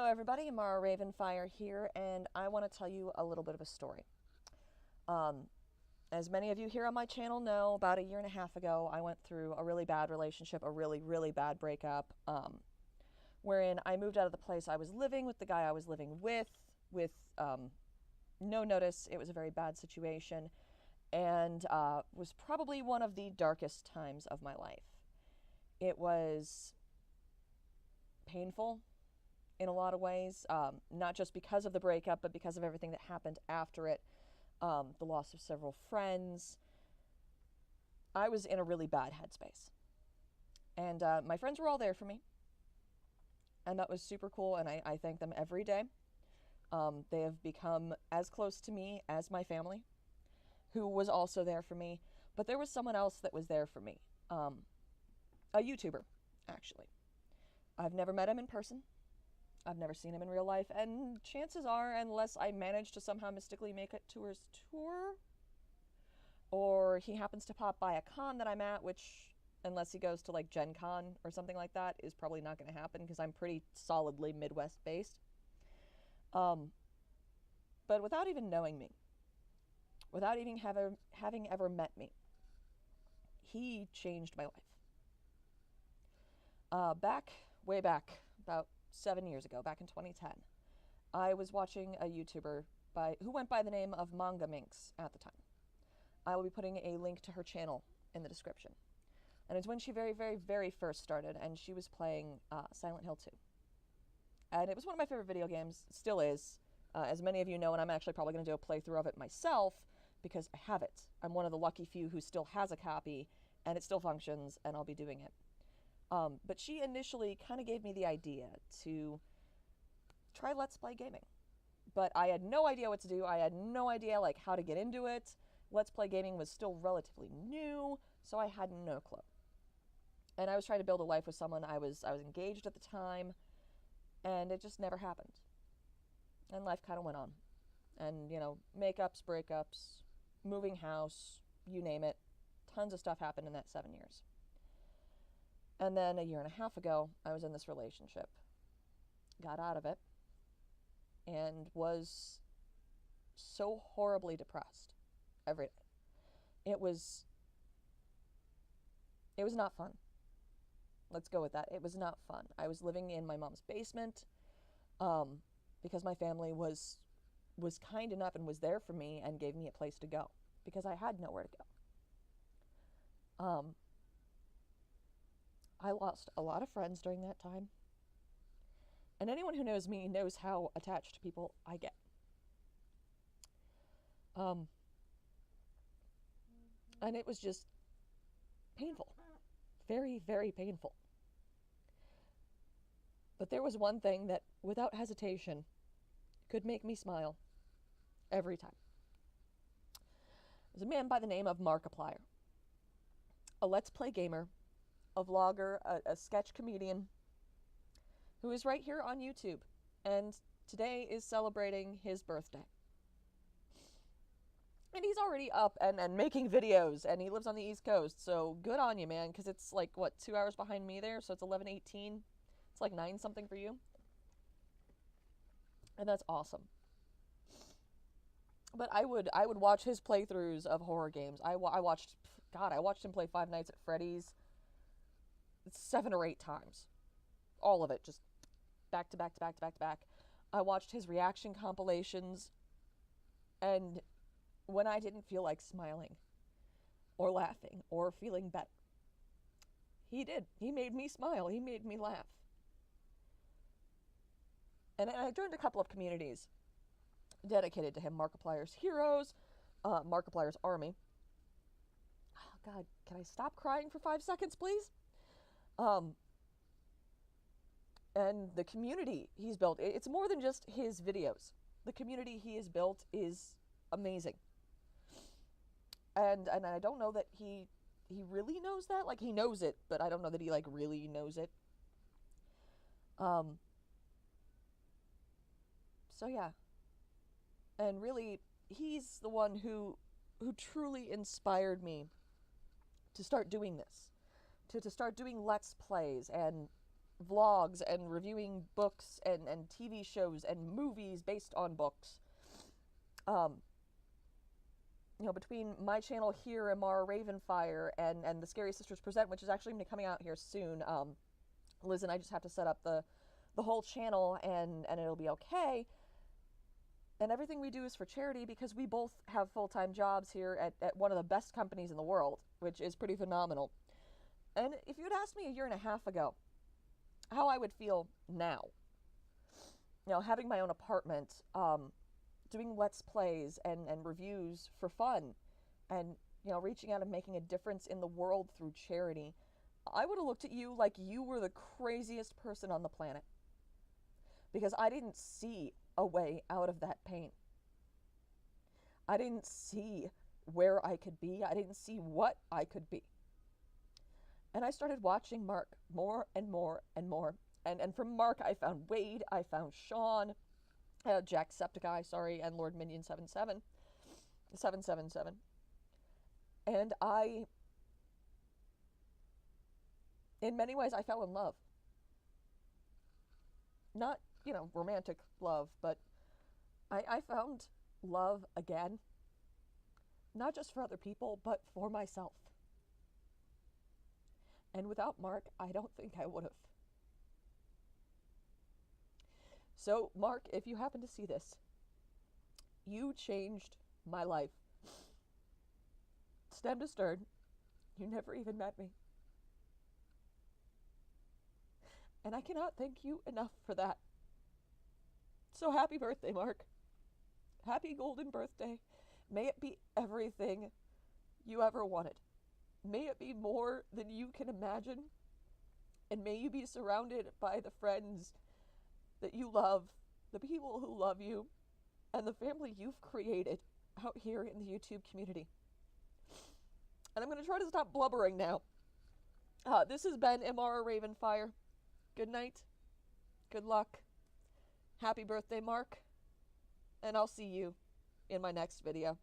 everybody, Mara Ravenfire here, and I want to tell you a little bit of a story. As many of you here on my channel know, about a year and a half ago, I went through a really bad relationship, a really, really bad breakup, wherein I moved out of the place I was living with the guy I was living with no notice. It was a very bad situation, and was probably one of the darkest times of my life. It was painful in a lot of ways, not just because of the breakup, but because of everything that happened after it, the loss of several friends. I was in a really bad headspace. And my friends were all there for me. And that was super cool, and I thank them every day. They have become as close to me as my family, who was also there for me. But there was someone else that was there for me. A YouTuber, actually. I've never met him in person. I've never seen him in real life, and chances are, unless I manage to somehow mystically make it to his tour, or he happens to pop by a con that I'm at, which, unless he goes to like Gen Con or something like that, is probably not going to happen because I'm pretty solidly Midwest based. But without even knowing me, without even having ever met me, he changed my life. Way back, about 7 years ago, back in 2010, I was watching a YouTuber who went by the name of Manga Minx at the time. I will be putting a link to her channel in the description. And it's when she very, very, very first started, and she was playing Silent Hill 2. And it was one of my favorite video games, still is, as many of you know, and I'm actually probably going to do a playthrough of it myself, because I have it. I'm one of the lucky few who still has a copy, and it still functions, and I'll be doing it. But she initially kind of gave me the idea to try Let's Play gaming. But I had no idea what to do. I had no idea like how to get into it. Let's Play gaming was still relatively new, so I had no clue. And I was trying to build a life with someone. I was engaged at the time, and it just never happened. And life kind of went on. And, you know, makeups, breakups, moving house, you name it. Tons of stuff happened in that 7 years. And then a year and a half ago, I was in this relationship, got out of it, and was so horribly depressed every day. It was not fun. Let's go with that. It was not fun. I was living in my mom's basement because my family was kind enough and was there for me and gave me a place to go because I had nowhere to go. I lost a lot of friends during that time. And anyone who knows me knows how attached to people I get. And it was just painful. Very, very painful. But there was one thing that, without hesitation, could make me smile every time. It was a man by the name of Markiplier. A Let's Play gamer, a vlogger, a sketch comedian, who is right here on YouTube, and today is celebrating his birthday. And he's already up and making videos, and he lives on the East Coast, so good on you, man, because it's like, what, 2 hours behind me there, so it's 11:18. It's like 9 something for you. And that's awesome. But I would watch his playthroughs of horror games. I watched him play Five Nights at Freddy's 7 or 8 times. All of it, just back to back to back to back to back. I watched his reaction compilations, and when I didn't feel like smiling or laughing or feeling better, he did. He made me smile. He made me laugh. And I joined a couple of communities dedicated to him. Markiplier's Heroes, Markiplier's Army. Oh, God, can I stop crying for 5 seconds, please? And the community he's built, it's more than just his videos. The community he has built is amazing. And I don't know that he really knows that. Like, he knows it, but I don't know that he, like, really knows it. So, yeah. And really, he's the one who truly inspired me to start doing this. To start doing Let's Plays and vlogs and reviewing books and TV shows and movies based on books. Between my channel here, Amara Ravenfire, and the Scary Sisters Present, which is actually going to be coming out here soon, Liz and I just have to set up the whole channel, and it'll be okay. And everything we do is for charity because we both have full-time jobs here at one of the best companies in the world, which is pretty phenomenal. And if you'd asked me a year and a half ago how I would feel now, having my own apartment, doing Let's Plays and reviews for fun, and, reaching out and making a difference in the world through charity, I would have looked at you like you were the craziest person on the planet. Because I didn't see a way out of that pain. I didn't see where I could be. I didn't see what I could be. And I started watching Mark more and more and more. And from Mark, I found Wade, I found Sean, Jacksepticeye, and Lord Minion 777. And in many ways, I fell in love. Not, romantic love, but I found love again. Not just for other people, but for myself. And without Mark, I don't think I would have. So, Mark, if you happen to see this, you changed my life. Stem to stern, you never even met me. And I cannot thank you enough for that. So happy birthday, Mark. Happy golden birthday. May it be everything you ever wanted. May it be more than you can imagine. And may you be surrounded by the friends that you love, the people who love you, and the family you've created out here in the YouTube community. And I'm going to try to stop blubbering now. This has been Amara Ravenfire. Good night. Good luck. Happy birthday, Mark. And I'll see you in my next video.